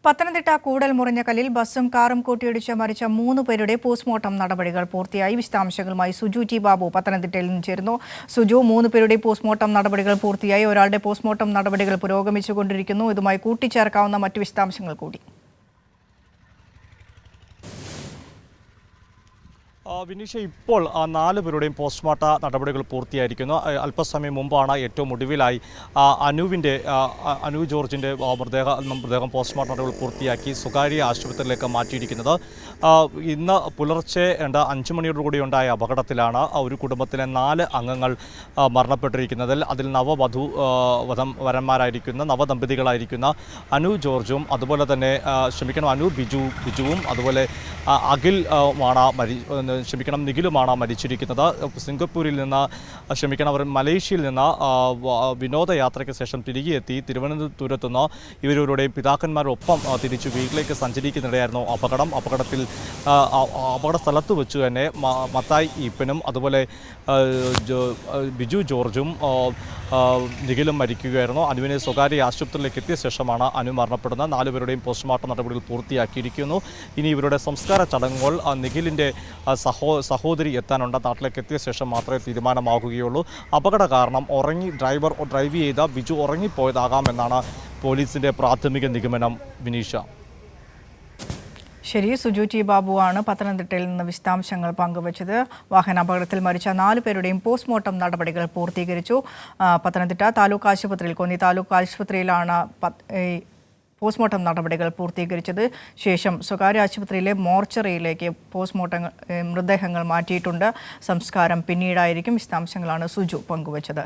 പത്തനംതിട്ട കൂടൽമുറിഞ്ഞകല്ലിൽ ബസ്സും കാറും കൂട്ടിയിടിച്ച് മരിച്ച 3 പേരുടെ പോസ്റ്റ്മോർട്ടം നടപടികൾ പൂർത്തിയായി. വിശദാംശങ്ങളുമായി സുജു ടി ബാബു പത്തനംതിട്ടയിൽ നിന്ന് ചേരുന്നു. സുജു, 3 പേരുടെ പോസ്റ്റ്മോർട്ടം നടപടികൾ പൂർത്തിയായി. ഒരാളുടെ പോസ്റ്റ്മോർട്ടം നടപടികൾ പുരോഗമിച്ചുകൊണ്ടിരിക്കുന്നു. ഇതുമായി കൂട്ടിച്ചേർക്കാവുന്ന മറ്റു വിശദാംശങ്ങൾ കൂടി. വിനീഷ, ഇപ്പോൾ 4 പേരുടെയും പോസ്റ്റ്മോർട്ടം നടപടികൾ പൂർത്തിയായിരിക്കുന്നു. അല്പസമയം മുമ്പാണ് ഏറ്റവും ഒടുവിലായി അനു ജോർജിൻ്റെ മൃതദേഹം പോസ്റ്റ്മോർട്ടം നടപടികൾ പൂർത്തിയാക്കി സ്വകാര്യ ആശുപത്രിയിലേക്ക് മാറ്റിയിരിക്കുന്നത്. ഇന്ന് പുലർച്ചെ 5 മണിയോടുകൂടി ഉണ്ടായ അപകടത്തിലാണ് ഒരു കുടുംബത്തിലെ 4 അംഗങ്ങൾ മരണപ്പെട്ടിരിക്കുന്നതിൽ അതിൽ വരന്മാരായിരിക്കുന്ന നവദമ്പതികളായിരിക്കുന്ന അനു ജോർജും അതുപോലെ തന്നെ അനു ബിജുവും അതുപോലെ അഖിൽ നിഖിലുമാണ് മരിച്ചിരിക്കുന്നത്. സിംഗപ്പൂരിൽ നിന്ന് അവർ മലേഷ്യയിൽ നിന്ന് വിനോദയാത്രയ്ക്ക് ശേഷം തിരികെ എത്തി തിരുവനന്തപുരത്തുനിന്ന് ഇവരുടെ പിതാക്കന്മാരൊപ്പം തിരിച്ചു വീട്ടിലേക്ക് സഞ്ചരിക്കുന്നിടെയായിരുന്നു അപകടത്തിൽ അപകട സ്ഥലത്ത് വെച്ച് തന്നെ മത്തായി ഈപ്പനും അതുപോലെ ബിജു ജോർജും നിഖിലും മരിക്കുകയായിരുന്നു. അനുവിനെ സ്വകാര്യ ആശുപത്രിയിലേക്ക് എത്തിയ ശേഷമാണ് അനു മരണപ്പെടുന്നത്. 4 പേരുടെയും പോസ്റ്റ്മോർട്ടം നടപടികൾ പൂർത്തിയാക്കിയിരിക്കുന്നു. ഇനി ഇവരുടെ സംസ്കാര ചടങ്ങുകൾ നിഖിലിൻ്റെ സഹോദരി എത്താനുണ്ട്. നാട്ടിലേക്ക് എത്തിയ ശേഷം മാത്രമേ തീരുമാനമാകുകയുള്ളൂ. അപകട കാരണം ഡ്രൈവ് ചെയ്ത ബിജു ഉറങ്ങിപ്പോയതാകാമെന്നാണ് പോലീസിൻ്റെ പ്രാഥമിക നിഗമനം. വിനീഷ. ശരി, സുജു ടി ബാബുവാണ് പത്തനംതിട്ടയിൽ നിന്ന് വിശദാംശങ്ങൾ പങ്കുവച്ചത്. വാഹനാപകടത്തിൽ മരിച്ച 4 പേരുടെയും പോസ്റ്റ്മോർട്ടം നടപടികൾ പൂർത്തീകരിച്ചു. പത്തനംതിട്ട താലൂക്ക് ആശുപത്രിയിൽ കൊന്നി താലൂക്ക് ആശുപത്രിയിലാണ് പോസ്റ്റ്മോർട്ടം നടപടികൾ പൂർത്തീകരിച്ചത്. ശേഷം സ്വകാര്യ ആശുപത്രിയിലെ മോർച്ചറിയിലേക്ക് മൃതദേഹങ്ങൾ മാറ്റിയിട്ടുണ്ട്. സംസ്കാരം പിന്നീടായിരിക്കും. വിശദാംശങ്ങളാണ് സുജു പങ്കുവച്ചത്.